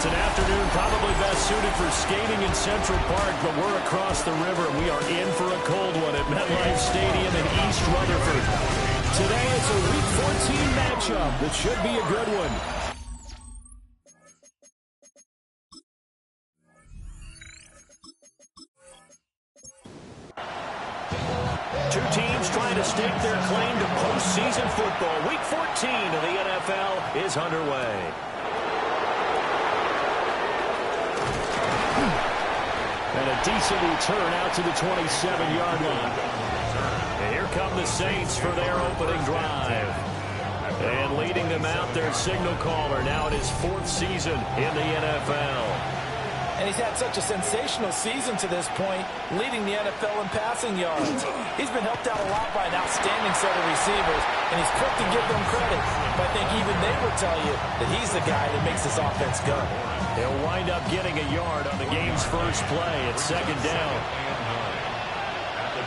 It's an afternoon probably best suited for skating in Central Park, but we're across the river, and we are in for a cold one at MetLife Stadium in East Rutherford. Today is a Week 14 matchup that should be a good one. Two teams trying to stake their claim to postseason football. Week 14 of the NFL is underway. And a decent return out to the 27-yard line. And here come the Saints for their opening drive. And leading them out, their signal caller, now in his 4th season in the NFL. And he's had such a sensational season to this point, leading the NFL in passing yards. He's been helped out a lot by an outstanding set of receivers, and he's quick to give them credit. But I think even they would tell you that he's the guy that makes this offense go. He'll wind up getting a yard on the game's first play at 2nd down.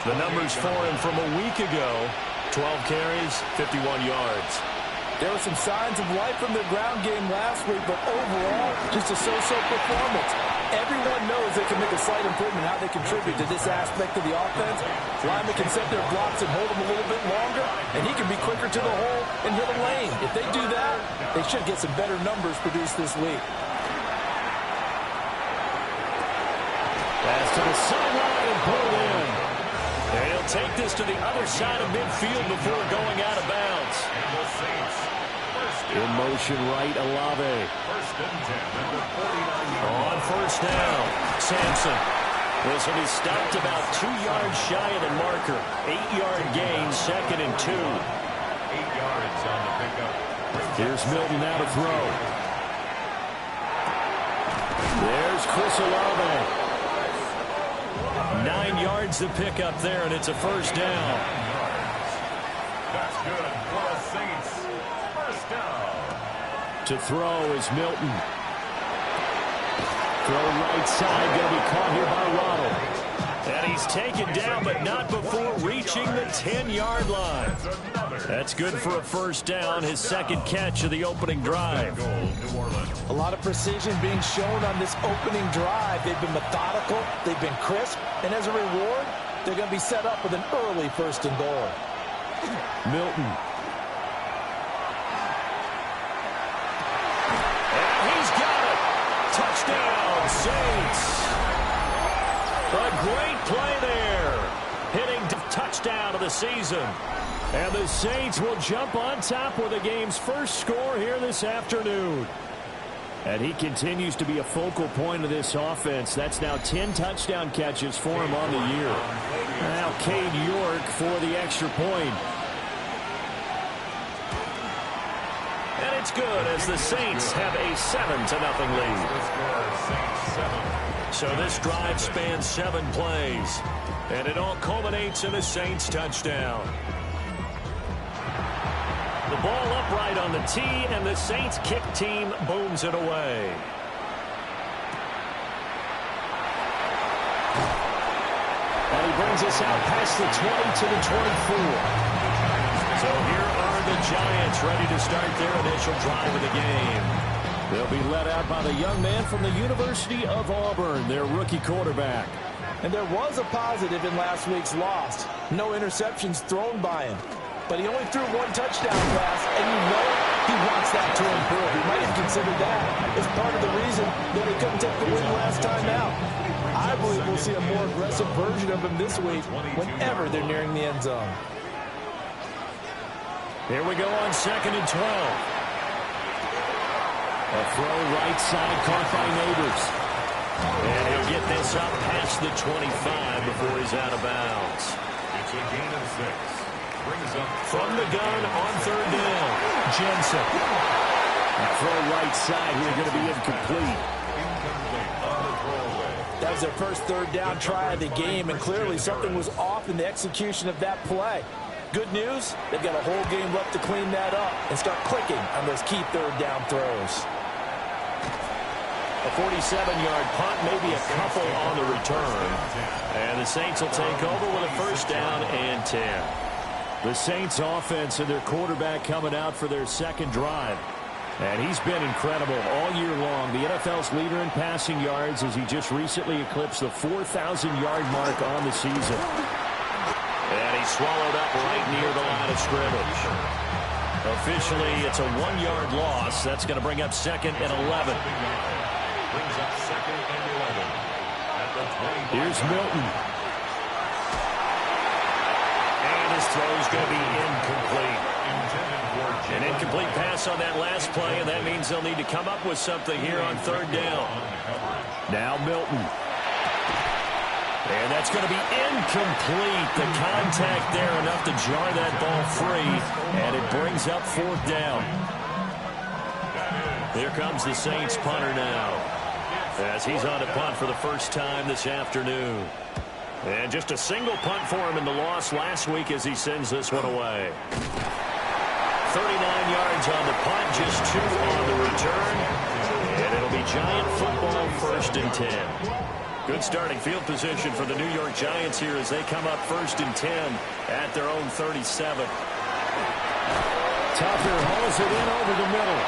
The numbers for him from a week ago, 12 carries, 51 yards. There were some signs of life from their ground game last week, but overall, just a so-so performance. Everyone knows they can make a slight improvement how they contribute to this aspect of the offense. Linemen can set their blocks and hold them a little bit longer, and he can be quicker to the hole and hit a lane. If they do that, they should get some better numbers produced this week. Pass to the sideline and pulled in. And he'll take this to the other side of midfield before going out of bounds. In motion right, Olave. On first down, Sampson. This will be stopped about 2 yards shy of the marker. 8-yard gain, 2nd and 2. 8 yards on the pickup. Here's Milton now to throw. There's Chris Olave. 9 yards to pick up there, and it's a first down. That's good for the Saints. First down. To throw is Milton. Throw right side, going to be caught here by Waddle. And he's taken down, but not before reaching the 10-yard line. That's good for a first down, his 2nd catch of the opening drive. A lot of precision being shown on this opening drive. They've been methodical, they've been crisp, and as a reward, they're going to be set up with an early 1st and goal. Milton. And he's got it. Touchdown, Saints. A great play there. Hitting to touchdown of the season. And the Saints will jump on top with the game's first score here this afternoon. And he continues to be a focal point of this offense. That's now 10 touchdown catches for him on the year. Now Cade York for the extra point. And it's good as the Saints have a 7-0 lead. So this drive spans 7 plays. And it all culminates in a Saints touchdown. The ball upright on the tee, and the Saints kick team booms it away. And he brings us out past the 20 to the 24. So here are the Giants ready to start their initial drive of the game. They'll be led out by the young man from the University of Auburn, their rookie quarterback. And there was a positive in last week's loss. No interceptions thrown by him. But he only threw 1 touchdown pass, and you know he wants that to improve. He might have considered that as part of the reason that he couldn't take the win last time out. I believe we'll see a more aggressive version of him this week whenever they're nearing the end zone. Here we go on 2nd and 12. A throw right side caught by Neighbors. And he'll get this up past the 25 before he's out of bounds. It's a gain of 6. From the gun on 3rd down, Jensen. A throw right side here going to be incomplete. That was their first 3rd down try of the game, and clearly something was off in the execution of that play. Good news, they've got a whole game left to clean that up and start clicking on those key 3rd down throws. A 47-yard punt, maybe a couple on the return. And the Saints will take over with a first down and 10. The Saints offense and their quarterback coming out for their 2nd drive. And he's been incredible all year long. The NFL's leader in passing yards as he just recently eclipsed the 4,000-yard mark on the season. And he swallowed up right near the line of scrimmage. Officially, it's a 1-yard loss. That's going to bring up 2nd and 11. Brings up 2nd and 11. At the 20. Here's Milton. And his throw's going to be incomplete. An incomplete pass on that last play, and that means they'll need to come up with something here on 3rd down. Now Milton. And that's going to be incomplete. The contact there enough to jar that ball free, and it brings up 4th down. Here comes the Saints punter now, as he's on to punt for the first time this afternoon. And just a single punt for him in the loss last week as he sends this one away. 39 yards on the punt, just 2 on the return. And it'll be Giant football, 1st and 10. Good starting field position for the New York Giants here as they come up 1st and 10 at their own 37. Tucker hauls it in over the middle.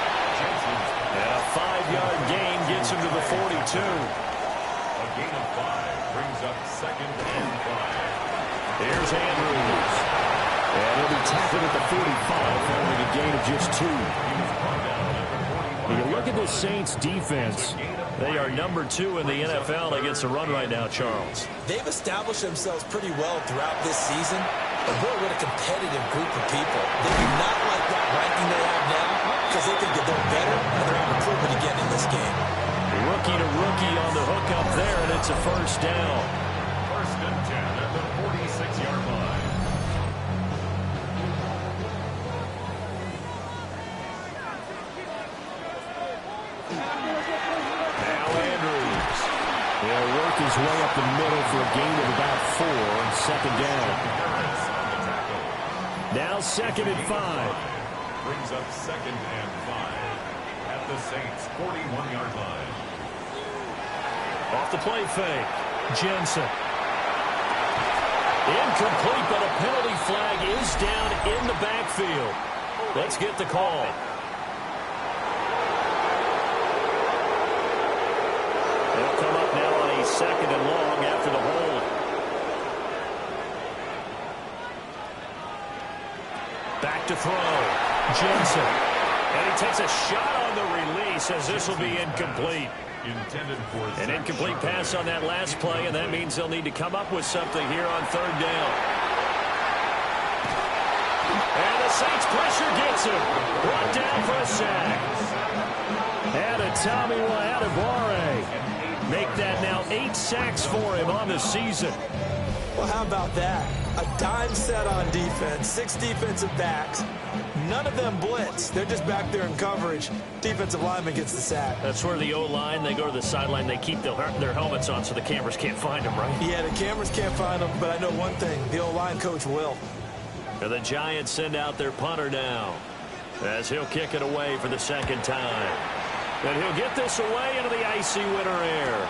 And a 5-yard gain gets him to the 42. A gain of 5 brings up 2nd and 5. Here's Andrews. And he'll be tackled at the 45 following a gain of just 2. You look at the Saints defense. They are number 2 in the NFL against the run right now, Charles. They've established themselves pretty well throughout this season. But boy, what a competitive group of people. They do not like that ranking they have now because they think that they're better and they're going to prove it again in this game. Rookie to rookie on the hook up there, and it's a 1st down. 1st and 10 at the 46-yard line. He'll work his way up the middle for a gain of about 4 on 2nd down. Now 2nd and 5. Brings up 2nd and 5 at the Saints' 41-yard line. Off the play fake. Jensen. Incomplete, but a penalty flag is down in the backfield. Let's get the call. They'll come up now on a 2nd and long after the hold. Back to throw. Jensen. And he takes a shot on the release as this will be incomplete. Intended for an incomplete pass on that last play, and that means they'll need to come up with something here on 3rd down. And the Saints pressure gets him. Brought down for a sack. And a Tommy Adebawore. Make that now 8 sacks for him on the season. Well, how about that? A dime set on defense, 6 defensive backs. None of them blitz. They're just back there in coverage. Defensive lineman gets the sack. That's where the O-line, they go to the sideline, they keep their helmets on so the cameras can't find them, right? Yeah, the cameras can't find them, but I know one thing. The O-line coach will. And the Giants send out their punter now as he'll kick it away for the 2nd time. And he'll get this away into the icy winter air.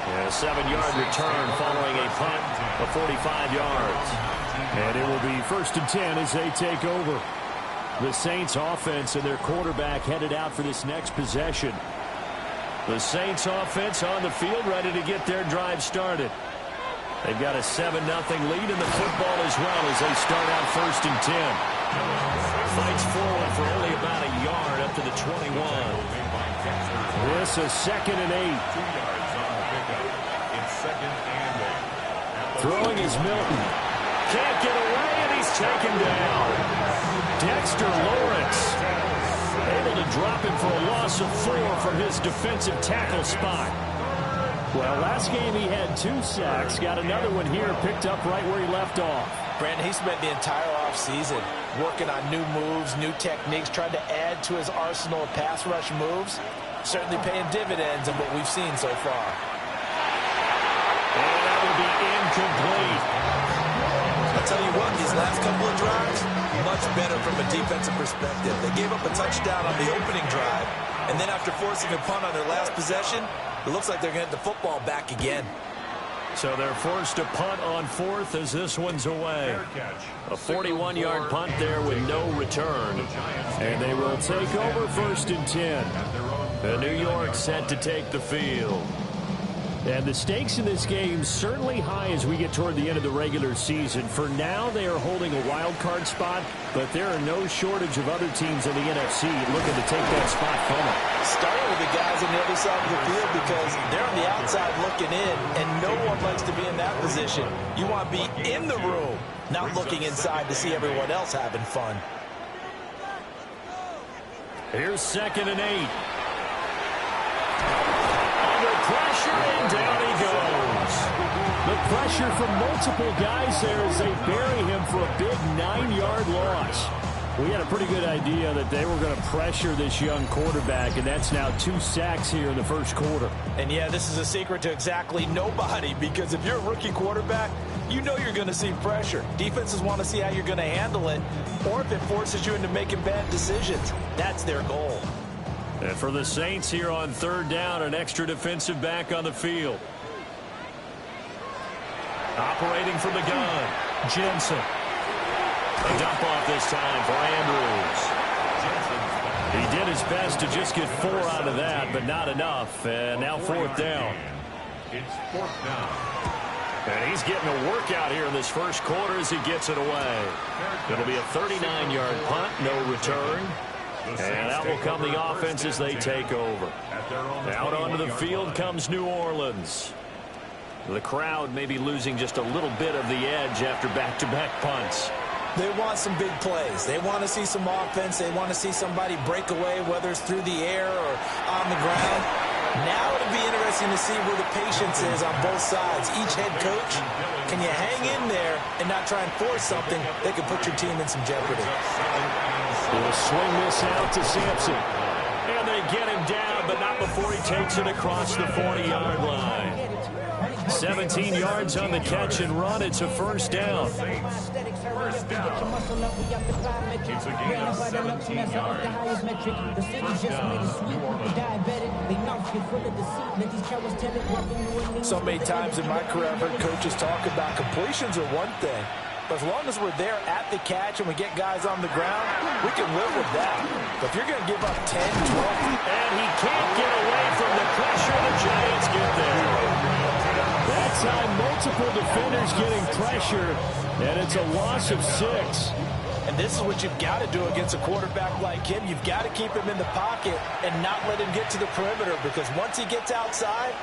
And a 7-yard return following a punt of 45 yards. And it will be 1st and 10 as they take over. The Saints offense and their quarterback headed out for this next possession. The Saints offense on the field ready to get their drive started. They've got a 7-0 lead in the football as well as they start out 1st and 10. Fights forward for only about a yard up to the 21. This is 2nd and 8. 2 yards on the pickup. It's 2nd and 8. Throwing is Milton. Can't get away, and he's taken down. Dexter Lawrence able to drop him for a loss of 4 from his defensive tackle spot. Well, last game he had 2 sacks. Got another one here, picked up right where he left off. Brandon, he spent the entire offseason working on new moves, new techniques, trying to add to his arsenal of pass rush moves. Certainly paying dividends in what we've seen so far. And that will be incomplete. I'll tell you what, these last couple of drives, much better from a defensive perspective. They gave up a touchdown on the opening drive, and then after forcing a punt on their last possession, it looks like they're going to get the football back again. So they're forced to punt on fourth as this one's away. A 41-yard punt there with no return. And they will take over 1st and 10. The New York set to take the field. And the stakes in this game certainly high as we get toward the end of the regular season. For now, they are holding a wild card spot, but there are no shortage of other teams in the NFC looking to take that spot from them. Starting with the guys on the other side of the field because they're on the outside looking in, and no one likes to be in that position. You want to be in the room, not looking inside to see everyone else having fun. Here's 2nd and 8. Pressure, and down he goes. The pressure from multiple guys there as they bury him for a big 9-yard loss. We had a pretty good idea that they were going to pressure this young quarterback, and that's now 2 sacks here in the first quarter. And, yeah, this is a secret to exactly nobody because if you're a rookie quarterback, you know you're going to see pressure. Defenses want to see how you're going to handle it, or if it forces you into making bad decisions. That's their goal. And for the Saints here on 3rd down, an extra defensive back on the field. Operating from the gun, Jensen. A dump off this time for Andrews. He did his best to just get 4 out of that, but not enough. And now 4th down. It's 4th down. And he's getting a workout here in this first quarter as he gets it away. It'll be a 39-yard punt, no return. And that will come the offense as they take over. Out onto the field comes New Orleans. The crowd may be losing just a little bit of the edge after back-to-back punts. They want some big plays. They want to see some offense. They want to see somebody break away, whether it's through the air or on the ground. Now it'll be interesting to see where the patience is on both sides. Each head coach, can you hang in there and not try and force something that could put your team in some jeopardy? He'll swing this out to Sampson. And they get him down, but not before he takes it across the 40-yard line. 17 yards on the catch and run. It's a 1st down. It's a gain of 17 yards. First down, New Orleans. So many times in my career, I've heard coaches talk about completions are one thing. But as long as we're there at the catch and we get guys on the ground, we can live with that. But if you're going to give up 10, 12... And he can't get away from the pressure. The Giants get there. That time, multiple defenders getting pressure, and it's a loss of 6. And this is what you've got to do against a quarterback like him. You've got to keep him in the pocket and not let him get to the perimeter because once he gets outside,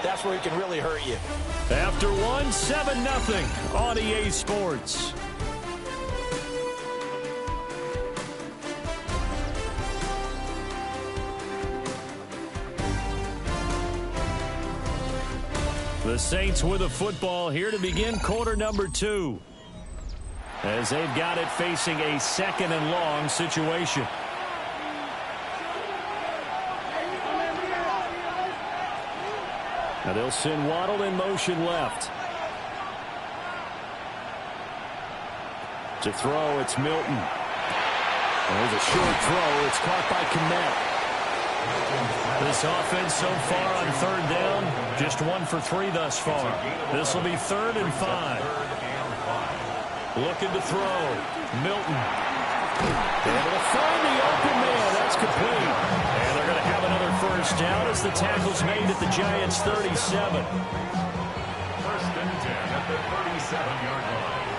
that's where he can really hurt you. After 7-0 on EA Sports. The Saints with a football here to begin quarter number 2. As they've got it facing a 2nd and long situation. Now they'll send Waddle in motion left. To throw, it's Milton. And there's a short throw. It's caught by Kmet. This offense so far on 3rd down, just 1 for 3 thus far. This will be 3rd and 5. Looking to throw. Milton. Able to find the open man. That's complete. And they're going to have another 1st down as the tackle's made at the Giants' 37. 1st and 10 at the 37-yard line.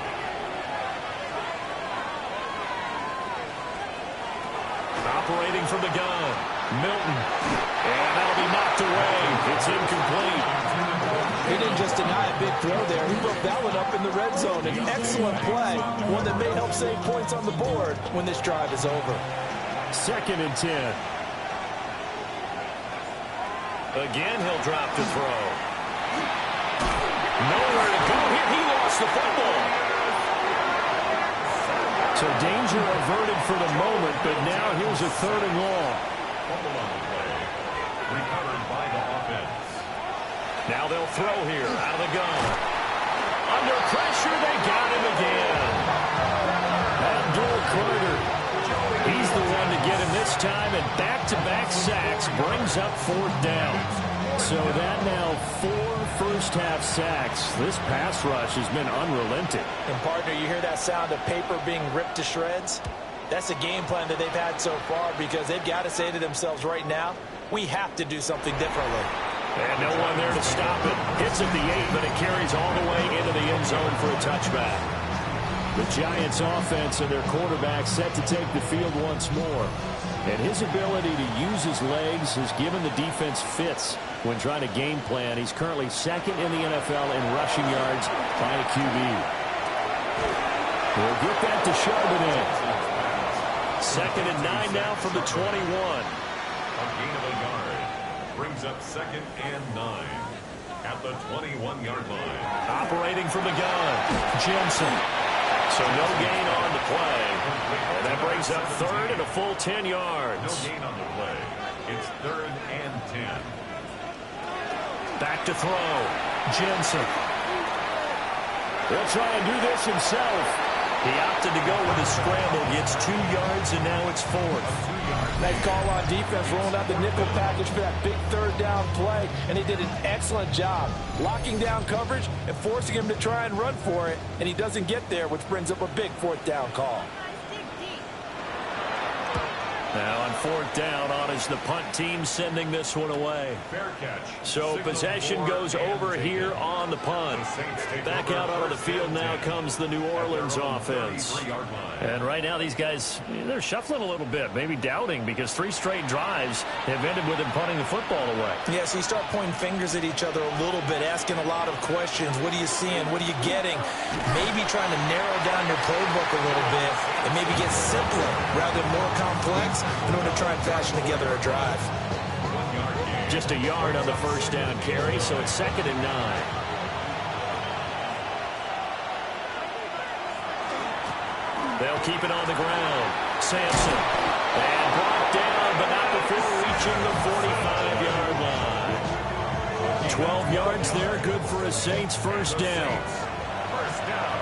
Operating from the gun. Milton. And that'll be knocked away. It's incomplete. He didn't just deny a big throw there. He broke that one up in the red zone. An excellent play. One that may help save points on the board when this drive is over. 2nd and 10. Again, he'll drop to throw. Nowhere to go here. He lost the football. So danger averted for the moment, but now here's a 3rd and long. Fumble on the play. Recovered by the offense. Now they'll throw here out of the gun. Under pressure, they got him again. Abdul Carter. He's the one to get him this time, and back-to-back sacks brings up 4th down. So that now 4 first-half sacks. This pass rush has been unrelenting. And, partner, you hear that sound of paper being ripped to shreds? That's a game plan that they've had so far because they've got to say to themselves right now, we have to do something differently. And no one there to stop it. Hits at the 8, but it carries all the way into the end zone for a touchback. The Giants offense and their quarterback set to take the field once more. And his ability to use his legs has given the defense fits when trying to game plan. He's currently second in the NFL in rushing yards by a QB. We'll get that to Charbonnet. 2nd and 9 now from the 21. A gain of a yard. Brings up 2nd and 9 at the 21-yard line. Operating from the gun, Jensen. So no gain on the play. And that brings up 3rd and a full 10 yards. No gain on the play. It's 3rd and 10. Back to throw. Jensen. He'll try and do this himself. He opted to go with a scramble. Gets 2 yards, and now it's 4th. Nice call on defense, rolling out the nickel package for that big 3rd down play, and he did an excellent job locking down coverage and forcing him to try and run for it, and he doesn't get there, which brings up a big 4th down call. Now on 4th down, on is the punt team sending this one away. Fair catch. So possession goes over here on the punt. Back out onto the field now comes the New Orleans offense. And right now these guys, they're shuffling a little bit, maybe doubting, because 3 straight drives have ended with them punting the football away. Yeah, so you start pointing fingers at each other a little bit, asking a lot of questions. What are you seeing? What are you getting? Maybe trying to narrow down your playbook a little bit and maybe get simpler rather than more complex in order to try and fashion together a drive. Just a yard on the 1st down carry, so it's 2nd and 9. They'll keep it on the ground. Sampson. And brought down, but not before reaching the 45-yard line. 12 yards there, good for a Saints 1st down. 1st down.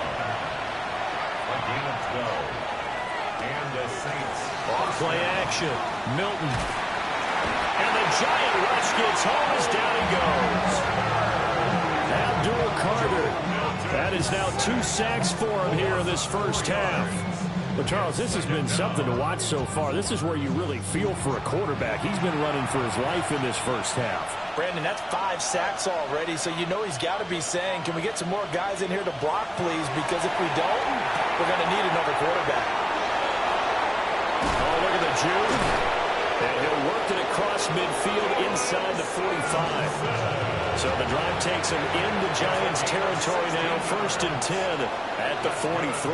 A gain of 12. And the Saints. On play action. Milton. And the giant rush gets home as down he goes. Abdul Carter. That is now 2 sacks for him here in this 1st half. But, Charles, this has been something to watch so far. This is where you really feel for a quarterback. He's been running for his life in this 1st half. Brandon, that's 5 sacks already, so you know he's got to be saying, can we get some more guys in here to block, please? Because if we don't, we're going to need another quarterback. Oh, look at the Jew. And he'll work it across midfield inside the 45. So the drive takes him into Giants territory now. 1st and 10 at the 43.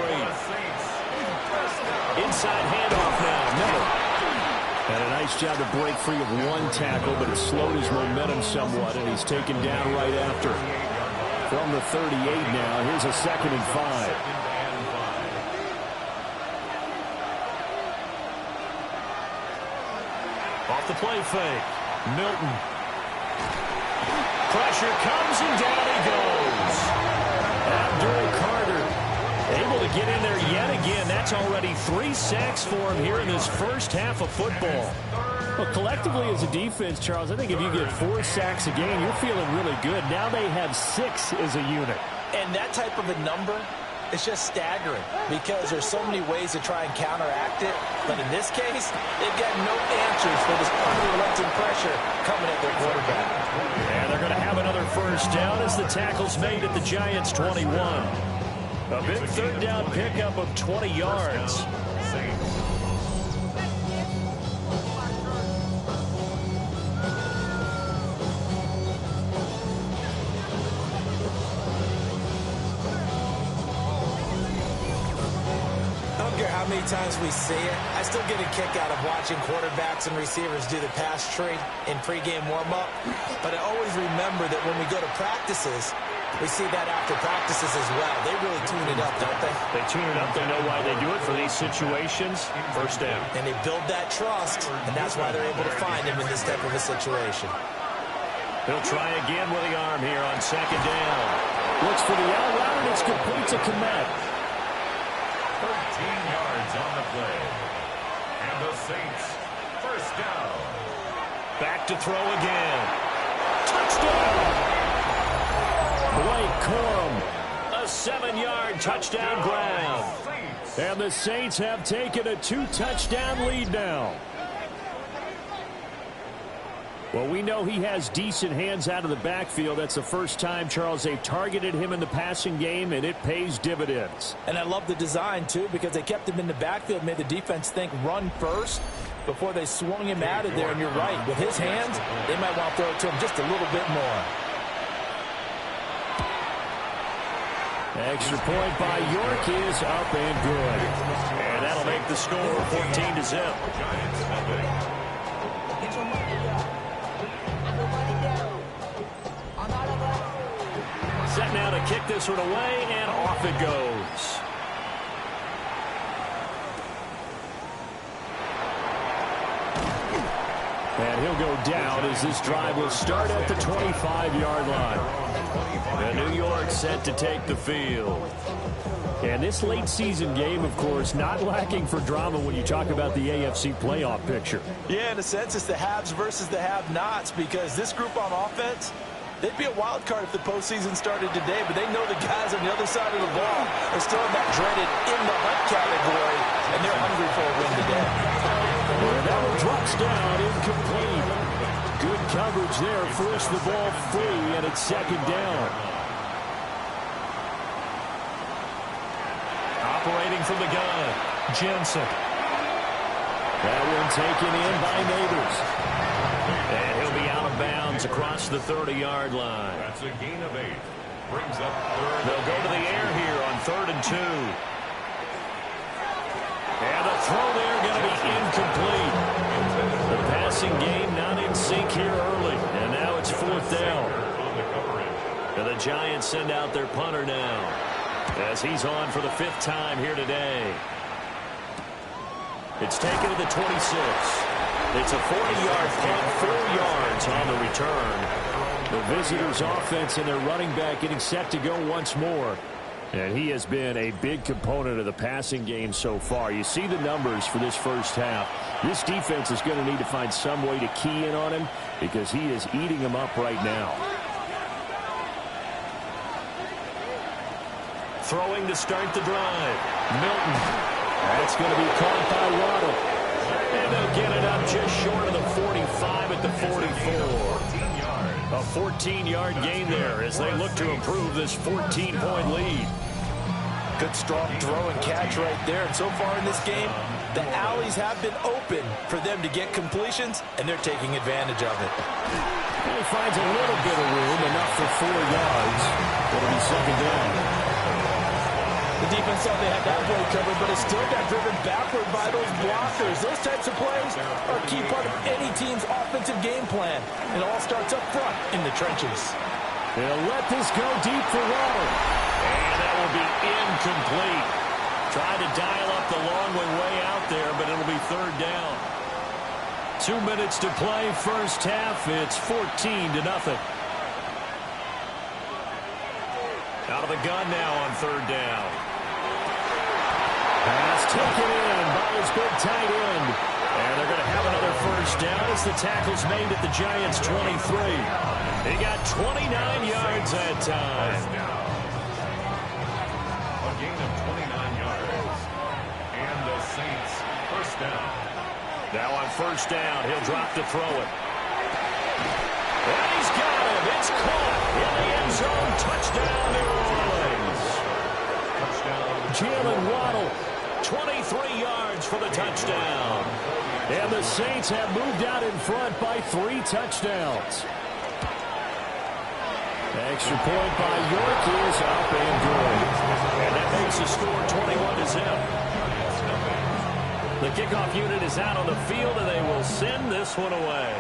Inside handoff now. Miller. And a nice job to break free of 1 tackle, but it slowed his momentum somewhat, and he's taken down right after. From the 38 now, here's a 2nd and 5. Off the play fake. Milton. Pressure comes and down he goes. Abdul Carter able to get in there yet again. That's already 3 sacks for him here in this 1st half of football. Well, collectively as a defense, Charles, I think if you get 4 sacks a game, you're feeling really good. Now they have 6 as a unit. And that type of a number, it's just staggering because there's so many ways to try and counteract it. But in this case, they've got no answers for this unrelenting pressure coming at their quarterback. And they're going to have another 1st down as the tackle's made at the Giants' 21. A big 3rd down pickup of 20 yards. How many times we see it, I still get a kick out of watching quarterbacks and receivers do the pass tree in pregame warm-up. But I always remember that when we go to practices, we see that after practices as well. They really tune it up, don't they? They tune it up. They know why they do it for these situations. 1st down. And they build that trust, and that's why they're able to find him in this type of a situation. He'll try again with the arm here on 2nd down. Looks for the out route, and it's complete to Kmet. 13 yards on the play. And the Saints, 1st down. Back to throw again. Touchdown! Blake Corum, a 7-yard touchdown grab. And the Saints have taken a 2-touchdown lead now. Well, we know he has decent hands out of the backfield. That's the first time, Charles, they've targeted him in the passing game, and it pays dividends. And I love the design, too, because they kept him in the backfield, made the defense think run first before they swung him out of there. And you're right, with his hands, they might want to throw it to him just a little bit more. Extra point by York is up and good. And that'll make the score 14-0. Set now to kick this one away, and off it goes. And he'll go down as this drive will start at the 25-yard line. And New York set to take the field. And this late season game, of course, not lacking for drama when you talk about the AFC playoff picture. Yeah, in a sense, it's the haves versus the have-nots, because this group on offense, they'd be a wild card if the postseason started today, but they know the guys on the other side of the ball are still in that dreaded in-the-hunt category, and they're hungry for a win today. And that one drops down, incomplete. Good coverage there, forced the ball free, and it's second down. Operating from the gun, Jensen. That one taken in by Neighbors. And he'll be out of bounds across the 30-yard line. That's a gain of 8. Brings up third. They'll go to the air here on 3rd and 2. And the throw there going to be incomplete. The passing game not in sync here early. And now it's 4th down. And the Giants send out their punter now, as he's on for the 5th time here today. It's taken to the 26. It's a 40-yard punt, 4 yards on the return. The visitors' offense and their running back getting set to go once more. And he has been a big component of the passing game so far. You see the numbers for this first half. This defense is going to need to find some way to key in on him, because he is eating them up right now. Throwing to start the drive. Milton. That's going to be caught by Waddle. And they'll get it up just short of the 45 at the 44. A 14-yard gain there as they look to improve this 14-point lead. Good strong throw and catch right there. And so far in this game, the alleys have been open for them to get completions, and they're taking advantage of it. And he finds a little bit of room, enough for 4 yards. It'll be second down. The defense thought they had that play covered, but it still got driven backward by those blockers. Those types of plays are a key part of any team's offensive game plan. It all starts up front in the trenches. They'll let this go deep for Waddle. And that will be incomplete. Tried to dial up the long way out there, but it'll be 3rd down. 2 minutes to play, first half. It's 14-0. Out of the gun now on 3rd down. Pass taken in by his big tight end. And they're going to have another first down as the tackle's made at the Giants' 23. He got 29 yards that time. A gain of 29 yards. And the Saints first down. Now on first down, he'll drop to throw it. And he's got him. It's caught in the end zone. Touchdown, New Orleans. Touchdown. Jalen Waddle, 23 yards for the touchdown. And the Saints have moved out in front by 3 touchdowns. Extra point by York is up and good. And that makes the score 21-0. The kickoff unit is out on the field, and they will send this one away.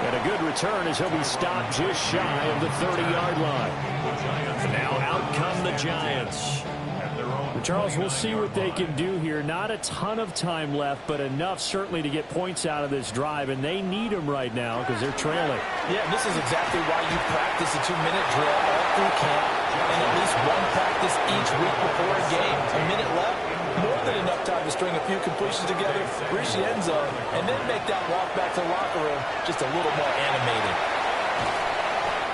And a good return as he'll be stopped just shy of the 30-yard line. Now out come the Giants. Charles, we'll see what they can do here. Not a ton of time left, but enough certainly to get points out of this drive, and they need them right now because they're trailing. Yeah, this is exactly why you practice a 2-minute drill all through camp and at least one practice each week before a game. A minute left, more than enough time to string a few completions together, reach the end zone, and then make that walk back to the locker room just a little more animated.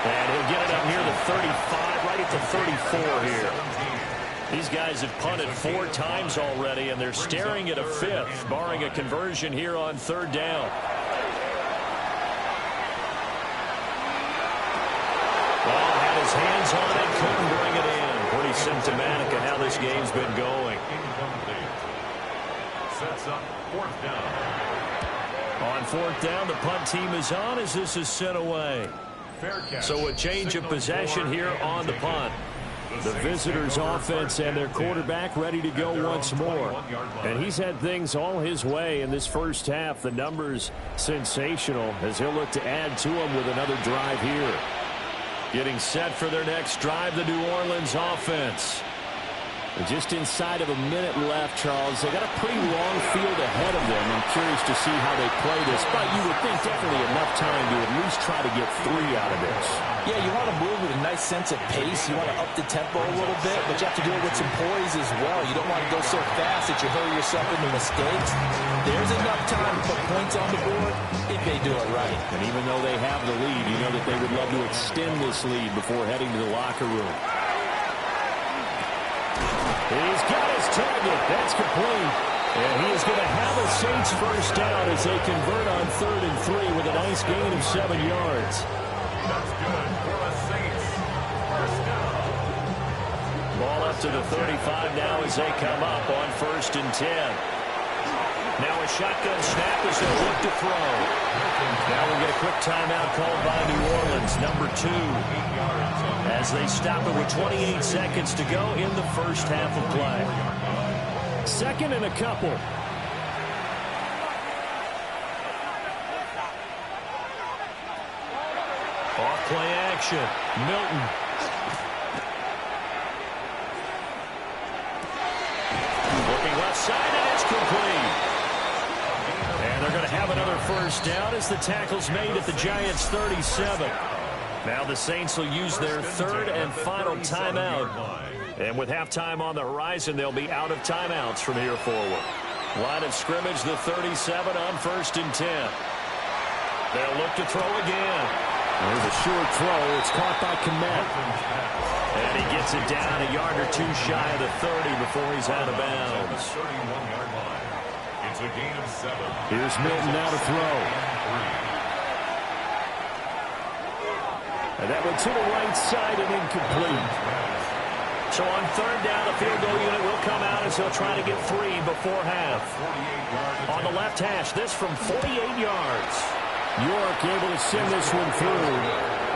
And he'll get it up near the 35, right at the 34 here. These guys have punted 4 times already, and they're staring at a 5th, barring a conversion here on 3rd down. Well, had his hands on it, couldn't bring it in. Pretty symptomatic of how this game's been going. Sets up 4th down. On 4th down, the punt team is on as this is sent away. So a change of possession here on the punt. The visitors' offense and their quarterback ready to go once more. And he's had things all his way in this first half. The numbers sensational as he'll look to add to them with another drive here. Getting set for their next drive, the New Orleans offense. Just inside of a minute left, Charles. They got a pretty long field ahead of them. I'm curious to see how they play this, but you would think definitely enough time to at least try to get 3 out of this. Yeah, you want to move with a nice sense of pace. You want to up the tempo a little bit, but you have to do it with some poise as well. You don't want to go so fast that you hurry yourself into mistakes. There's enough time to put points on the board if they do it right. And even though they have the lead, you know that they would love to extend this lead before heading to the locker room. He's got his target. That's complete. And he is going to have a Saints first down as they convert on 3rd and 3 with a nice gain of 7 yards. That's good for the Saints. First down. Ball up to the 35 now as they come up on 1st and 10. Now a shotgun snap as they look to throw. Now we'll get a quick timeout called by New Orleans, number 2. As they stop it with 28 seconds to go in the first half of play. 2nd and a couple. Off play action. Milton. Looking left side, and it's complete. And they're going to have another first down as the tackle's made at the Giants' 37. Now the Saints will use their 3rd and final timeout. And with halftime on the horizon, they'll be out of timeouts from here forward. Line of scrimmage, the 37 on 1st and 10. They'll look to throw again. There's a short throw. It's caught by Kmet. And he gets it down a yard or 2 shy of the 30 before he's out of bounds. 31-yard line. It's a gain of 7. Here's Milton now to throw. And that one to the right side and incomplete. So on 3rd down, the field goal unit will come out as they'll try to get 3 before half. On the left hash, this from 48 yards. York able to send this one through.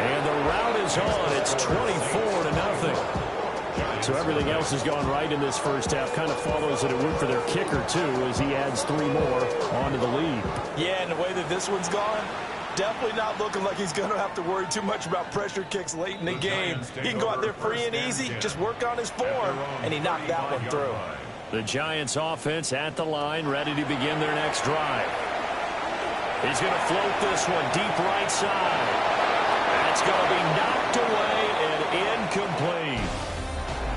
And the route is on. It's 24-0. So everything else has gone right in this first half. Kind of follows that it would for their kicker, too, as he adds 3 more onto the lead. Yeah, and the way that this one's gone, definitely not looking like he's going to have to worry too much about pressure kicks late in the game. He can go out there free and easy, just work on his form, and he knocked that one through. The Giants offense at the line, ready to begin their next drive. He's going to float this one deep right side. That's going to be knocked away and incomplete.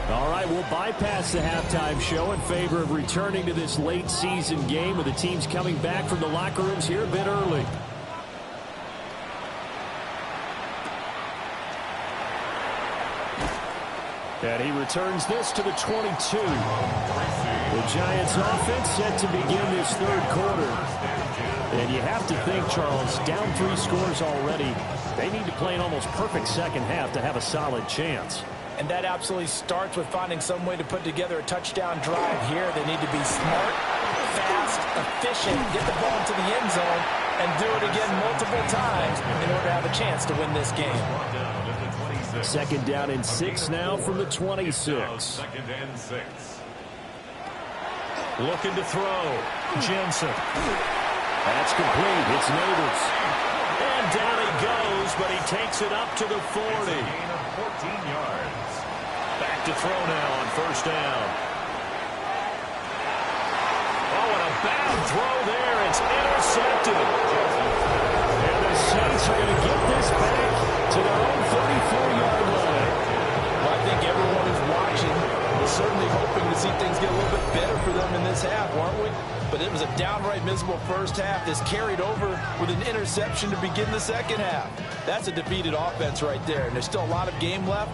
All right, we'll bypass the halftime show in favor of returning to this late season game with the teams coming back from the locker rooms here a bit early. And he returns this to the 22. The Giants offense set to begin this 3rd quarter. And you have to think, Charles, down 3 scores already. They need to play an almost perfect second half to have a solid chance. And that absolutely starts with finding some way to put together a touchdown drive here. They need to be smart, fast, efficient, get the ball into the end zone, and do it again multiple times in order to have a chance to win this game. 2nd down and 6 now from the 26. 2nd and 6. Looking to throw. Jensen. That's complete. It's Neighbors. And down he goes, but he takes it up to the 40. Gain of 14 yards. Back to throw now on 1st down. Oh, and a bad throw there. It's intercepted. And the Saints are going to get this back to their own 34-yard line. Well, I think everyone who's watching is certainly hoping to see things get a little bit better for them in this first half is carried over with an interception to begin the second half. That's a defeated offense right there, and there's still a lot of game left.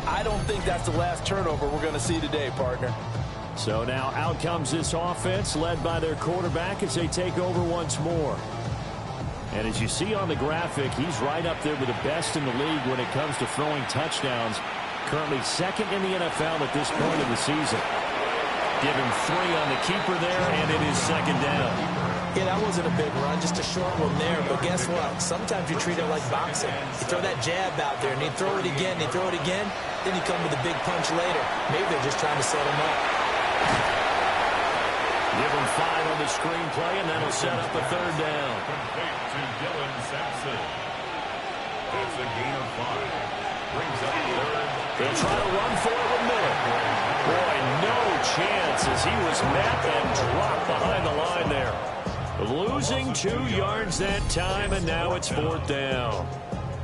I don't think that's the last turnover we're going to see today, partner. So now out comes this offense led by their quarterback as they take over once more. And as you see on the graphic, he's right up there with the best in the league when it comes to throwing touchdowns. Currently second in the NFL at this point of the season. Give him 3 on the keeper there, and it is second down. Yeah, that wasn't a big run, just a short one there. But guess what? Sometimes you treat it like boxing. You throw that jab out there, and they throw it again, they throw it again, then you come with a big punch later. Maybe they're just trying to set him up. Give him 5 on the screenplay, and that'll set up a third down. Complete to Dylan Sampson. That's a gain of 5. Brings up third. They'll try to run for it with Miller. Boy, no chance as he was met and dropped behind the line there. Losing 2 yards that time, and now it's 4th down.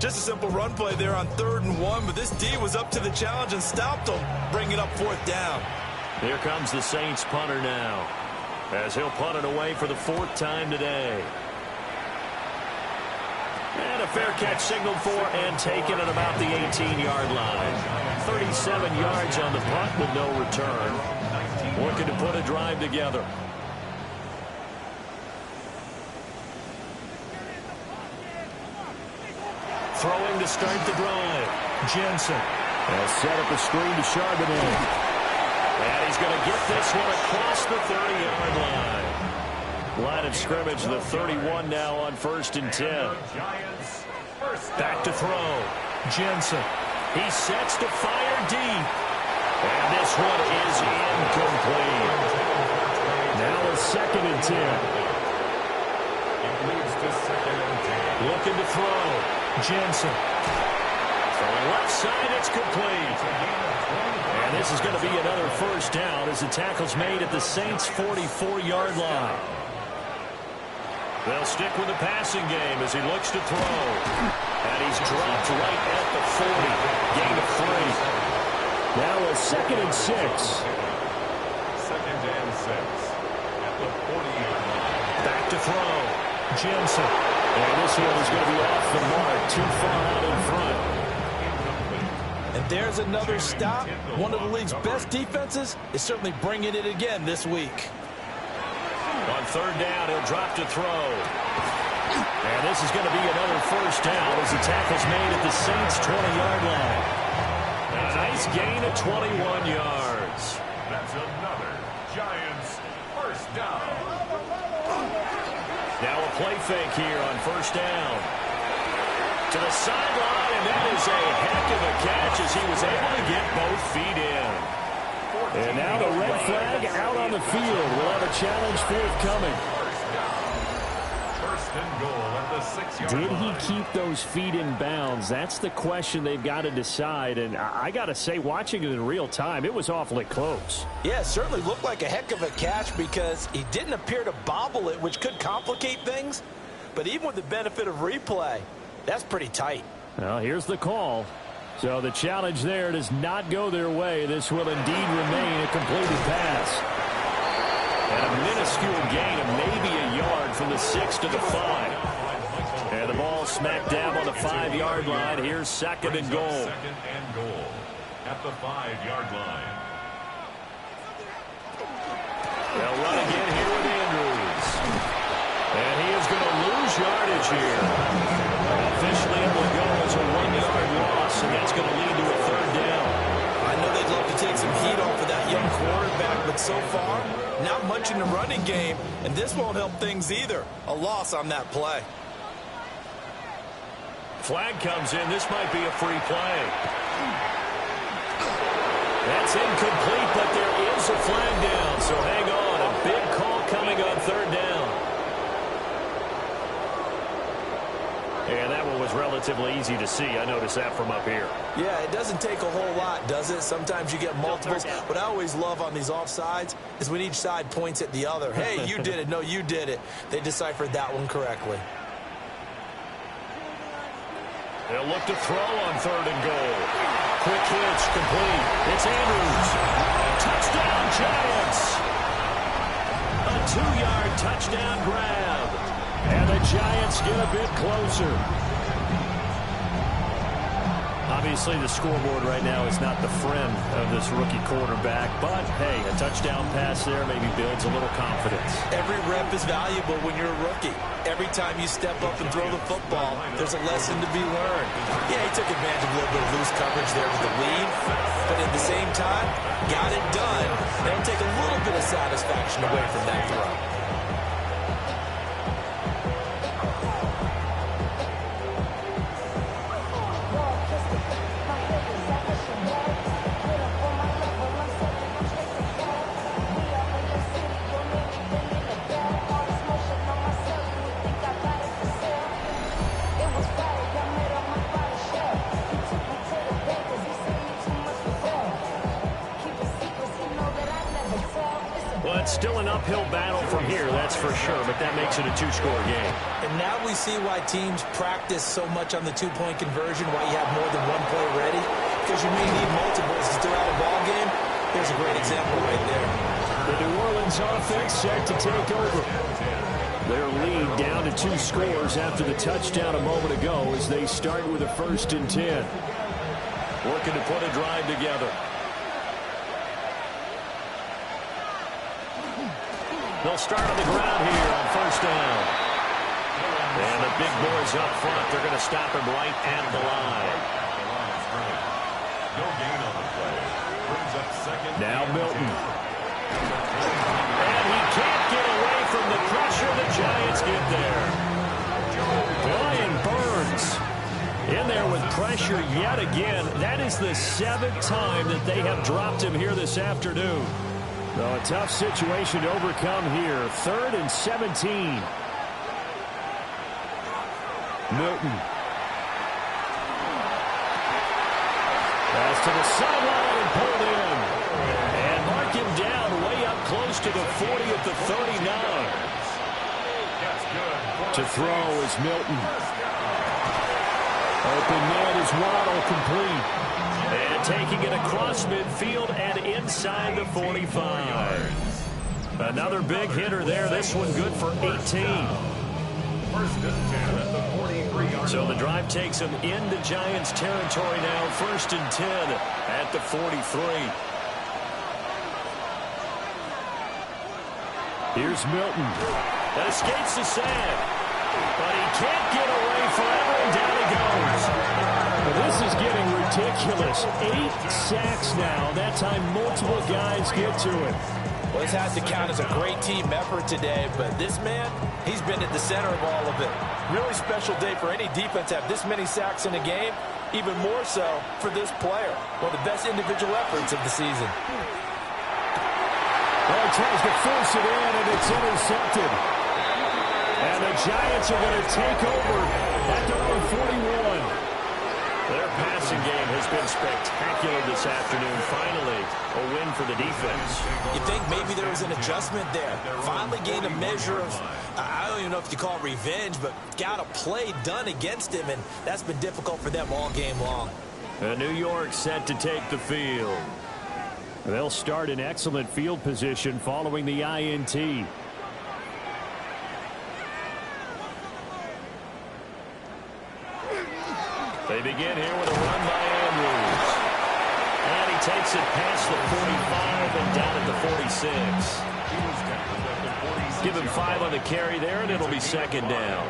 Just a simple run play there on 3rd and 1, but this D was up to the challenge and stopped him, bringing up 4th down. Here comes the Saints punter now, as he'll punt it away for the 4th time today. And a fair catch signaled for and taken at about the 18-yard line. 37 yards on the punt with no return. Looking to put a drive together. Throwing to start the drive. Jensen has set up a screen to Charbonnet. And he's going to get this one across the 30-yard line. Line of scrimmage, the 31 now on 1st and 10. Back to throw. Jensen. He sets to fire deep. And this one is incomplete. Now a 2nd and 10. It leads to 2nd and 10. Looking to throw. Jensen. Throwing left side, it's complete. And this is going to be another 1st down as the tackle's made at the Saints' 44-yard line. They'll stick with the passing game as he looks to throw. And he's dropped right at the 40. Gain of 3. Now a 2nd and 6. 2nd and 6. At the 40-yard line. Back to throw. Jensen. And this one is going to be off the mark. Too far out in front. And there's another stop. One of the league's best defenses is certainly bringing it again this week. On 3rd down, he'll drop to throw. And this is going to be another 1st down as the tackle's made at the Saints' 20-yard line. And a nice gain of 21 yards. That's another Giants 1st down. Now a play fake here on 1st down. To the sideline, and that is a heck of a catch as he was able to get both feet in. And now the red flag out on the field. We'll have a challenge forthcoming. 1st and goal at the 6-yard line. Did he keep those feet in bounds? That's the question they've got to decide. And I got to say, watching it in real time, it was awfully close. Yeah, it certainly looked like a heck of a catch because he didn't appear to bobble it, which could complicate things. But even with the benefit of replay, that's pretty tight. Well, here's the call. So the challenge there does not go their way. This will indeed remain a completed pass. And a minuscule gain of maybe a yard from the 6 to the 5. And the ball smack dab on the 5-yard line. Here's 2nd and goal. 2nd and goal at the 5-yard line. They'll run again here with Andrews. And he is going to lose yardage here. Officially it will go as a 1-yard loss, and that's going to lead to a 3rd down. I know they'd love to take some heat off of that young quarterback, but so far, not much in the running game, and this won't help things either. A loss on that play. Flag comes in. This might be a free play. That's incomplete, but there is a flag down, so hang on. A big call coming on 3rd down. And that one was relatively easy to see. I noticed that from up here. Yeah, it doesn't take a whole lot, does it? Sometimes you get multiples. What I always love on these offsides is when each side points at the other. Hey, you did it. No, you did it. They deciphered that one correctly. They'll look to throw on 3rd and goal. Quick hitch, complete. It's Andrews. Touchdown, Giants. A 2-yard touchdown grab. Giants get a bit closer. Obviously, the scoreboard right now is not the friend of this rookie quarterback, but, hey, a touchdown pass there maybe builds a little confidence. Every rep is valuable when you're a rookie. Every time you step up and throw the football, there's a lesson to be learned. Yeah, he took advantage of a little bit of loose coverage there with the weave, but at the same time, got it done. That'll take a little bit of satisfaction away from that throw. It's still an uphill battle from here, that's for sure, but that makes it a two-score game. And now we see why teams practice so much on the two-point conversion, why you have more than one play ready, because you may need multiples throughout a ball game. Here's a great example right there. The New Orleans offense set to take over. Their lead down to 2 scores after the touchdown a moment ago as they start with a 1st and 10. Working to put a drive together. They'll start on the ground here on 1st down. And the big boys up front, they're going to stop him right at the line. No gain on the play. Brings up second. Now Milton. And he can't get away from the pressure. The Giants get there. Brian Burns in there with pressure yet again. That is the 7th time that they have dropped him here this afternoon. So a tough situation to overcome here. 3rd and 17. Milton. Pass to the sideline and pulled in. And mark him down way up close to the 40 at the 39. To throw is Milton. Open net is Waddle, complete. And taking it across midfield and inside the 45. Another big hitter there. This one good for 18. 1st and 10 at the 43-yard. So the drive takes them into Giants territory now. 1st and 10 at the 43. Here's Milton. That escapes the sack. But he can't get away forever, and down he goes. But this is getting ridiculous. 8 sacks now. That time multiple guys get to it. Well, this has to count as a great team effort today, but this man, he's been at the center of all of it. Really special day for any defense to have this many sacks in a game, even more so for this player. One of the best individual efforts of the season. Well, he tries to force it in, and it's intercepted. And the Giants are going to take over at their own 41. Their passing game has been spectacular this afternoon. Finally, a win for the defense. You think maybe there was an adjustment there. Finally gained a measure of, I don't even know if you call it revenge, but got a play done against him, and that's been difficult for them all game long. New York set to take the field. They'll start in excellent field position following the INT. They begin here with a run by Andrews. And he takes it past the 45 and down at the 46. Give him 5 on the carry there, and it'll be 2nd down.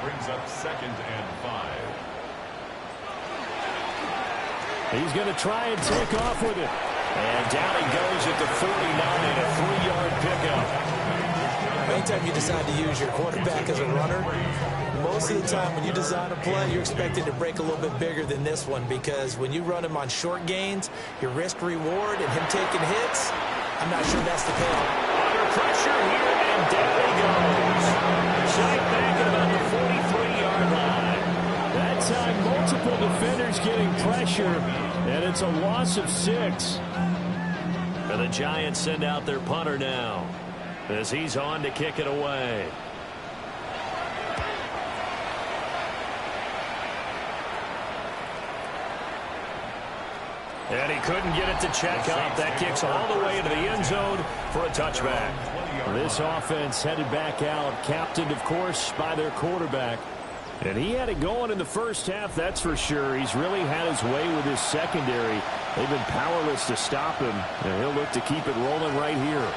Brings up 2nd and 5. He's going to try and take off with it. And down he goes at the 49, a 3-yard pickup. Anytime you decide to use your quarterback as a runner, most of the time when you design a play, you're expected to break a little bit bigger than this one, because when you run him on short gains, your risk-reward and him taking hits, I'm not sure that's the payoff. Under pressure here, and down he goes. Shot back at about the 43-yard line. That time, multiple defenders getting pressure, and it's a loss of 6. And the Giants send out their punter now, as he's on to kick it away. And he couldn't get it to check up. That kicks all the way into the end zone for a touchback. This offense headed back out, captained, of course, by their quarterback. And he had it going in the first half, that's for sure. He's really had his way with his secondary. They've been powerless to stop him, and he'll look to keep it rolling right here.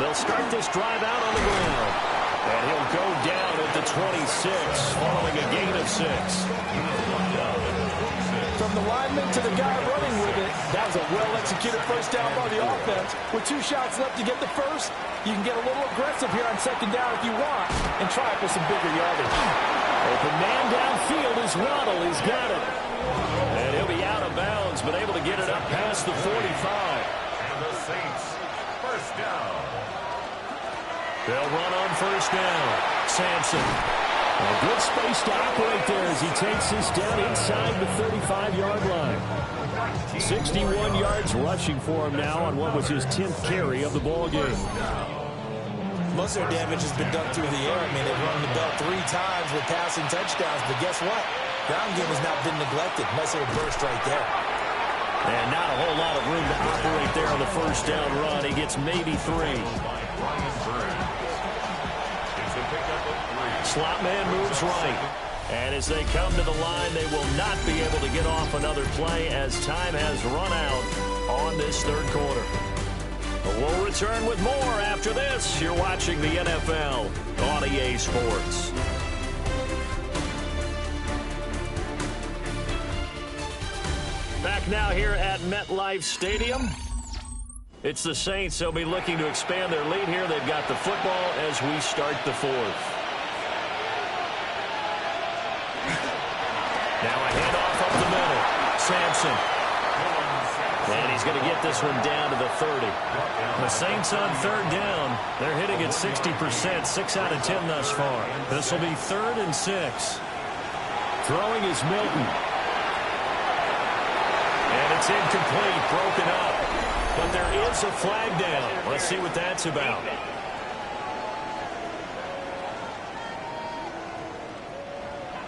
They'll start this drive out on the ground. And he'll go down at the 26, following a gain of 6. From the lineman to the guy running with it, that was a well-executed first down by the offense. With 2 shots left to get the first, you can get a little aggressive here on second down if you want and try for some bigger yardage. Open man downfield is Waddle. He's got it. And he'll be out of bounds, but able to get it up past the 45. And the Saints, first down. They'll run on first down. Sampson. A good space to operate there as he takes this down inside the 35-yard line. 61 yards rushing for him now on what was his 10th carry of the ball game. Most of their damage has been done through the air. I mean, they've rung the bell 3 times with passing touchdowns, but guess what? Ground game has not been neglected. Nice little burst right there. And not a whole lot of room to operate there on the first down run. He gets maybe 3. Slot man moves right. And as they come to the line, they will not be able to get off another play as time has run out on this third quarter. We'll return with more after this. You're watching the NFL on EA Sports. Back now here at MetLife Stadium. It's the Saints. They'll be looking to expand their lead here. They've got the football as we start the fourth. Now a handoff up the middle. Sampson. And he's going to get this one down to the 30. The Saints on third down. They're hitting at 60%, 6 out of 10 thus far. This will be 3rd and 6. Throwing is Milton. And it's incomplete, broken up. But there is a flag down. Let's see what that's about.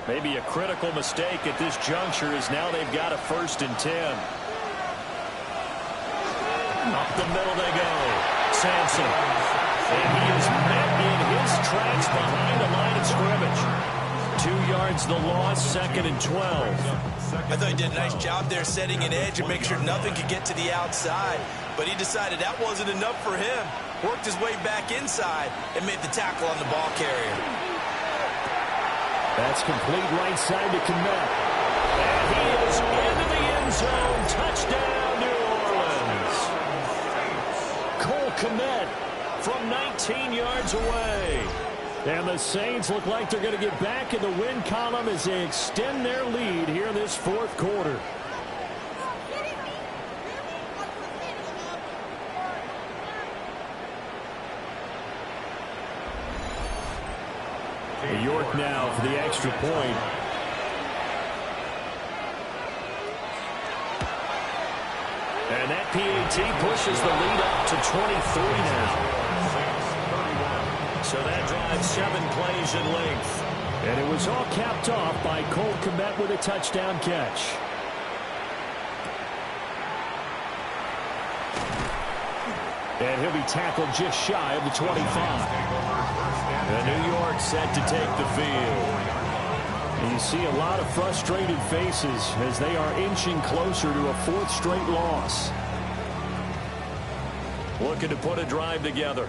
Maybe a critical mistake at this juncture as now they've got a 1st and 10. Up the middle they go. Sampson. And he is met in his tracks behind the line of scrimmage. 2 yards the loss, 2nd and 12. I thought he did a nice job there setting an edge and make sure nothing could get to the outside. But he decided that wasn't enough for him. Worked his way back inside and made the tackle on the ball carrier. That's complete right side to Kmet. And he is into the end zone. Touchdown, New Orleans. Cole Kmet from 19 yards away. And the Saints look like they're going to get back in the win column as they extend their lead here in this fourth quarter. York now for the extra point. And that PAT pushes the lead up to 23 now. So that drives 7 plays in length. And it was all capped off by Cole Kmet with a touchdown catch. And he'll be tackled just shy of the 25. And New York set to take the field. You see a lot of frustrated faces as they are inching closer to a 4th straight loss. Looking to put a drive together.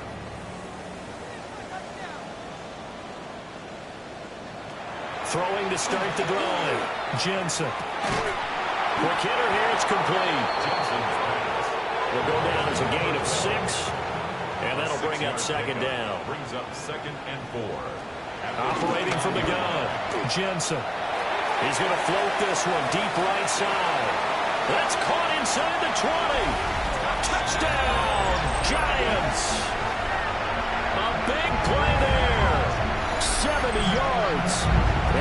Throwing to start the drive. Jensen. Quick hitter here. It's complete. Will go down as a gain of 6. And that'll bring up 2nd down. Brings up 2nd and 4. Operating from the gun. Jensen. He's going to float this one deep right side. That's caught inside the 20. Touchdown, Giants. A big play there. 70 yards.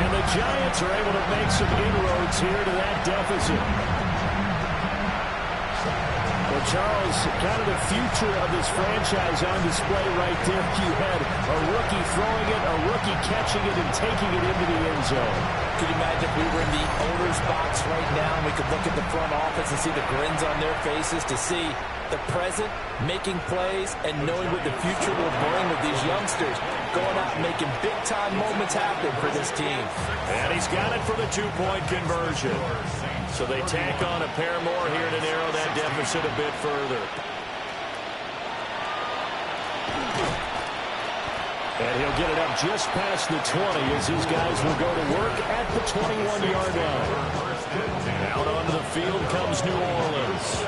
And the Giants are able to make some inroads here to that deficit. Well, Charles, kind of the future of this franchise on display right there. You had a rookie throwing it, a rookie catching it, and taking it into the end zone. Could you imagine if we were in the owner's box right now and we could look at the front office and see the grins on their faces, to see the present making plays and knowing what the future will bring with these youngsters going out and making big-time moments happen for this team. And he's got it for the two-point conversion. So they tack on a pair more here to narrow that deficit a bit further. And he'll get it up just past the 20 as his guys will go to work at the 21-yard line. Out onto the field comes New Orleans.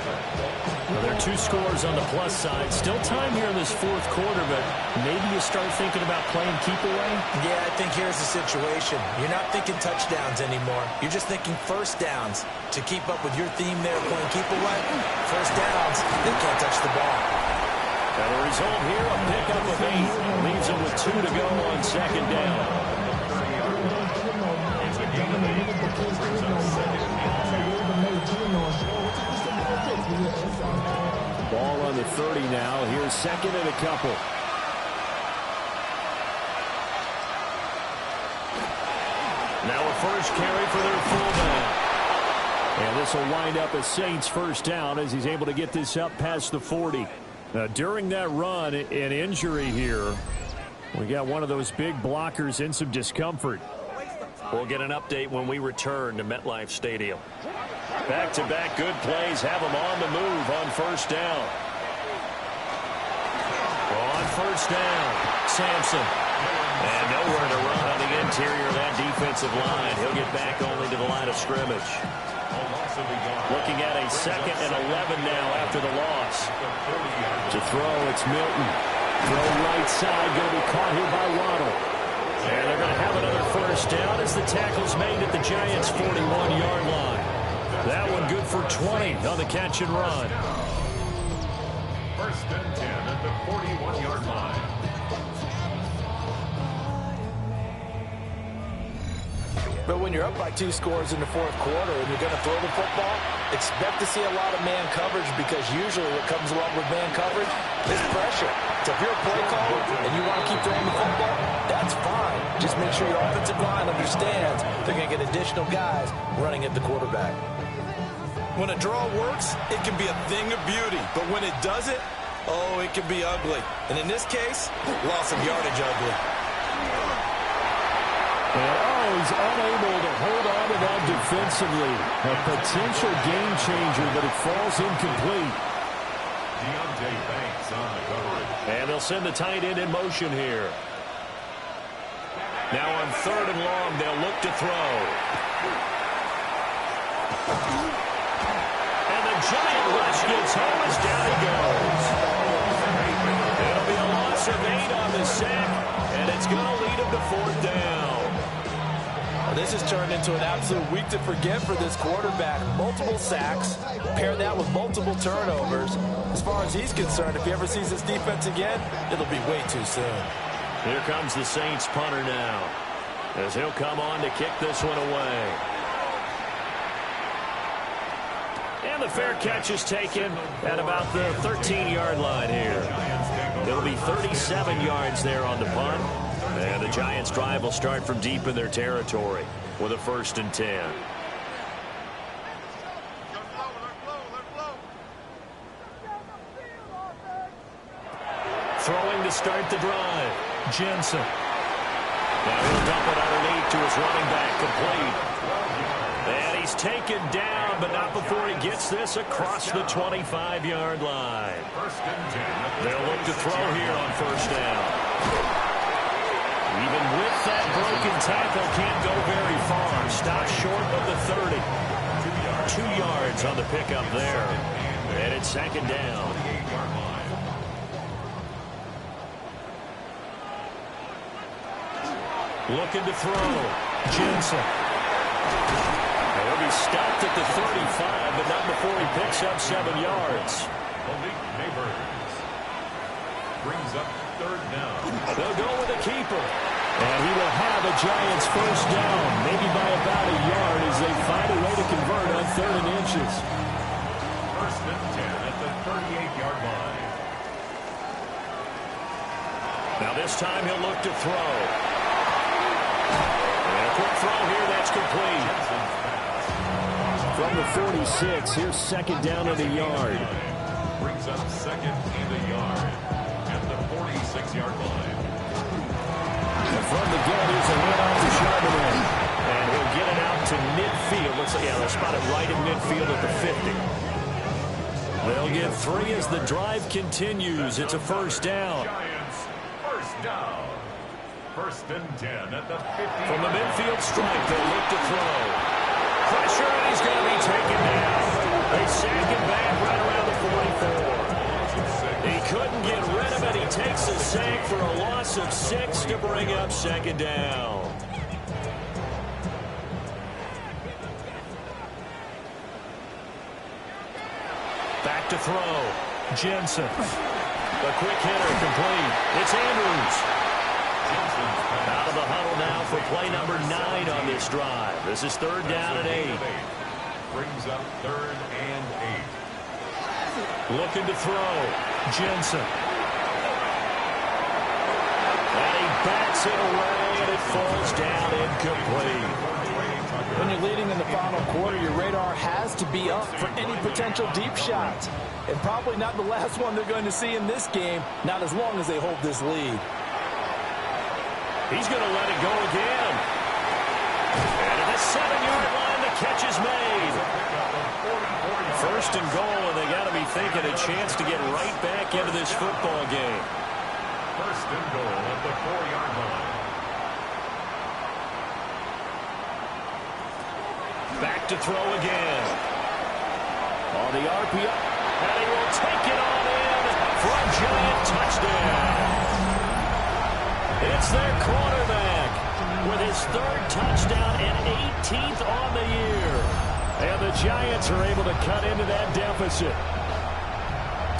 Well, there are 2 scores on the plus side. Still time here in this fourth quarter, but maybe you start thinking about playing keep away? Yeah, I think here's the situation. You're not thinking touchdowns anymore. You're just thinking first downs. To keep up with your theme there, playing keep away, first downs, they can't touch the ball. And the result here, a pickup of 8. Leaves them with 2 to go on second down. Ball on the 30 now. Here's second and a couple. Now a first carry for their fullback. And this will wind up a Saints first down as he's able to get this up past the 40. During that run, an injury here. We got one of those big blockers in some discomfort. We'll get an update when we return to MetLife Stadium. Back-to-back good plays have them on the move on first down. On first down, Sampson. And nowhere to run on the interior of that defensive line. He'll get back only to the line of scrimmage. Looking at a 2nd and 11 now after the loss. To throw, it's Milton. Throw right side, going to be caught here by Waddle. And they're going to have another first down as the tackle's made at the Giants' 41-yard line. That one good for 20 on the catch and run. First and 10 at the 41-yard line. But when you're up by 2 scores in the fourth quarter and you're going to throw the football, expect to see a lot of man coverage, because usually what comes along with man coverage is pressure. So if you're a play caller and you want to keep throwing the football, that's fine. Just make sure your offensive line understands they're going to get additional guys running at the quarterback. When a draw works, it can be a thing of beauty. But when it doesn't, oh, it can be ugly. And in this case, loss of yardage ugly. And he's unable to hold on to that defensively. A potential game changer, but it falls incomplete. Deontay Banks on the coverage. And they'll send the tight end in motion here. Now on 3rd and long, they'll look to throw. And the giant rush gets home as down he goes. It'll be a loss of 8 on the sack, and it's going to lead him to 4th down. This has turned into an absolute week to forget for this quarterback. Multiple sacks, pair that with multiple turnovers. As far as he's concerned, if he ever sees this defense again, it'll be way too soon. Here comes the Saints punter now, as he'll come on to kick this one away. And the fair catch is taken at about the 13-yard line here. It'll be 37 yards there on the punt. And the Giants' drive will start from deep in their territory with a 1st and 10. Throwing to start the drive, Jensen. Now he'll dump it underneath to his running back, complete. And he's taken down, but not before he gets this across the 25-yard line. They'll look to throw here on first down. Even with that broken tackle, can't go very far. Stopped short of the 30. 2 yards on the pickup there. And it's 2nd down. Looking to throw. Jensen. He'll be stopped at the 35, but not before he picks up 7 yards. Malik Neighbors brings up 3rd down. They'll go with a keeper. And he will have a Giants first down, maybe by about a yard, as they find a way to convert on 3rd and inches. First and 10 at the 38-yard line. Now this time he'll look to throw. And a quick throw here, that's complete. From the 46, here's second down and a yard. Brings up second and a yard at the 46-yard line. And from the gun, here's a handoff to Charbonnet. And he'll get it out to midfield. Looks like, yeah, they'll spot it right in midfield at the 50. They'll get 3 as the drive continues. It's a first down. Giants, first down. First and 10 at the 50. From the midfield stripe, they'll look to throw. Pressure, and he's going to be taken down. They sack him back right around the 44. He couldn't get rid of it. He takes a sack for a loss of 6 to bring up second down. Back to throw. Jensen. The quick hitter complete. It's Andrews. Out of the huddle now for play number 9 on this drive. This is third down and 8. Brings up third and 8. Looking to throw. Jensen. And he backs it away, and it falls down incomplete. When you're leading in the final quarter, your radar has to be up for any potential deep shots. And probably not the last one they're going to see in this game, not as long as they hold this lead. He's going to let it go again. And at the 7-yard line, the catch is made. First and goal, and they got to be thinking a chance to get right back into this football game. First and goal at the 4-yard line. Back to throw again. On the RPO. And he will take it on in for a giant touchdown. It's their quarterback with his 3rd touchdown and 18th on the year. And the Giants are able to cut into that deficit.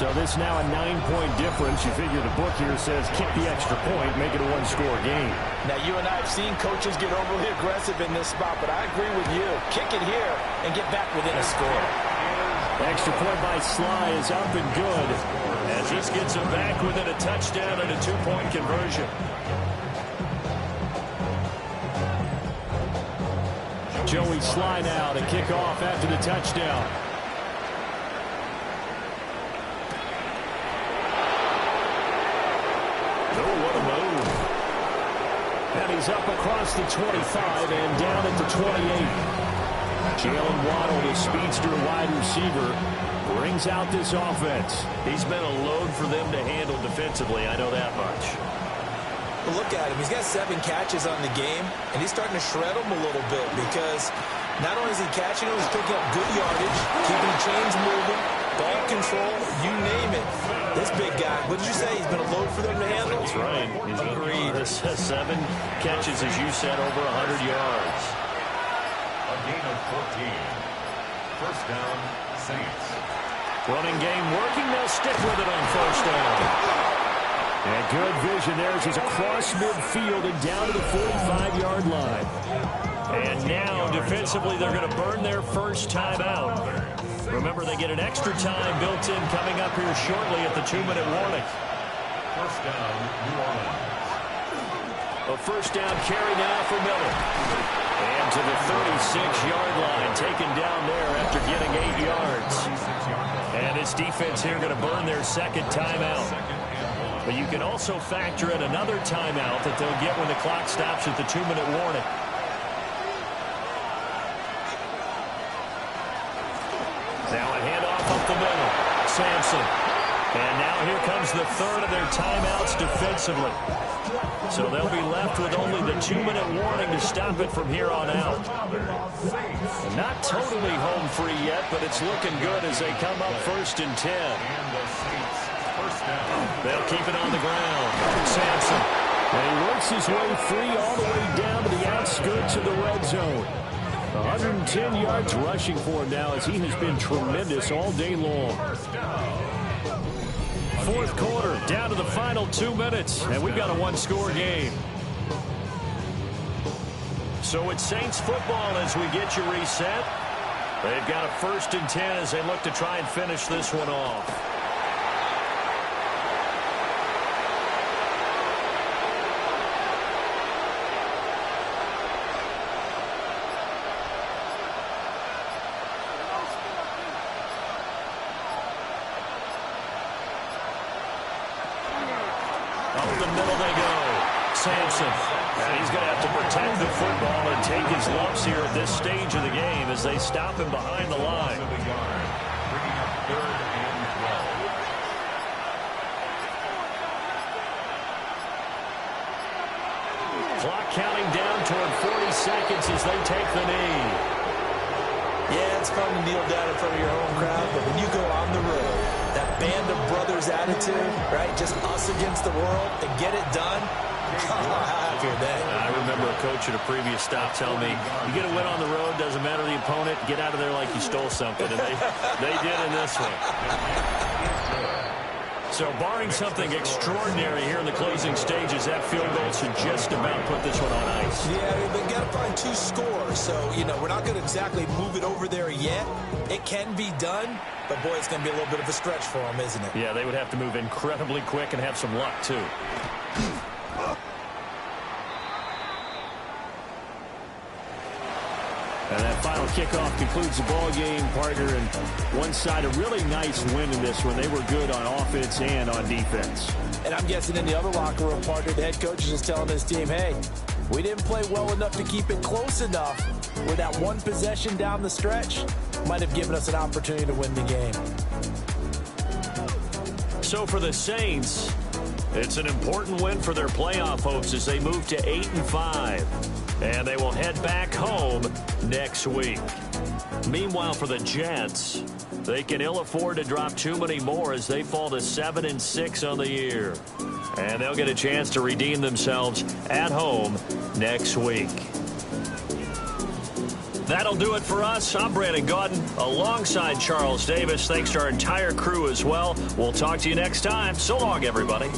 So this now a 9-point difference. You figure the book here says kick the extra point, make it a 1-score game. Now, you and I have seen coaches get overly aggressive in this spot, but I agree with you. Kick it here and get back within a score. Extra point by Sly is up and good as this gets him back within a touchdown and a 2-point conversion. Joey Sly now to kick off after the touchdown. Oh, what a move. And he's up across the 25 and down at the 28. Jalen Waddle, the speedster wide receiver, brings out this offense. He's been a load for them to handle defensively, I know that much. But look at him. He's got 7 catches on the game, and he's starting to shred them a little bit because not only is he catching them, he's picking up good yardage, keeping the chains moving, ball control, you name it. This big guy, what did you say? He's been a load for them to handle? That's right. He's agreed. 7 catches, as you said, over 100 yards. A gain of 14. First down, Saints. Running game working. They'll stick with it on first down. And good vision there as he's across midfield and down to the 45-yard line. And now, defensively, they're going to burn their first timeout. Remember, they get an extra time built in coming up here shortly at the 2-minute warning. First down, New Orleans. A first down carry now for Miller. And to the 36-yard line, taken down there after getting 8 yards. And this defense here going to burn their second timeout. But you can also factor in another timeout that they'll get when the clock stops at the 2-minute warning. Now a handoff up the middle. Sampson. And now here comes the third of their timeouts defensively. So they'll be left with only the 2-minute warning to stop it from here on out. Not totally home free yet, but it's looking good as they come up first and 10. They'll keep it on the ground. Sampson. And he works his way free all the way down to the outskirts of the red zone. 110 yards rushing for him now as he has been tremendous all day long. Fourth quarter, down to the final 2 minutes, and we've got a 1-score game. So it's Saints football as we get you reset. They've got a 1st and 10 as they look to try and finish this one off. Up the middle they go. Sampson. And he's going to have to protect the football and take his lumps here at this stage of the game as they stop him behind the line. Bringing up 3rd and 12. Clock counting down toward 40 seconds as they take the knee. Yeah, it's fun to kneel down in front of your home crowd, but when you go on the road, that band of brothers attitude, right, just us against the world, and get it done, how happy are they? I remember a coach at a previous stop telling me, you get a win on the road, doesn't matter the opponent, get out of there like you stole something, and they did in this one. So barring something extraordinary here in the closing stages, that field goal should just about put this one on ice. Yeah, they've got to find 2 scores, so, you know, we're not going to exactly move it over there yet. It can be done, but, boy, it's going to be a little bit of a stretch for them, isn't it? Yeah, they would have to move incredibly quick and have some luck, too. And that final kickoff concludes the ball game, partner. And one side, a really nice win in this one. They were good on offense and on defense. And I'm guessing in the other locker room, partner, the head coach is just telling his team, hey, we didn't play well enough to keep it close enough where that one possession down the stretch might have given us an opportunity to win the game. So for the Saints, it's an important win for their playoff hopes as they move to 8-5. And they will head back home next week. Meanwhile, for the Jets, they can ill afford to drop too many more as they fall to 7-6 on the year. And they'll get a chance to redeem themselves at home next week. That'll do it for us. I'm Brandon Gaudin alongside Charles Davis. Thanks to our entire crew as well. We'll talk to you next time. So long, everybody.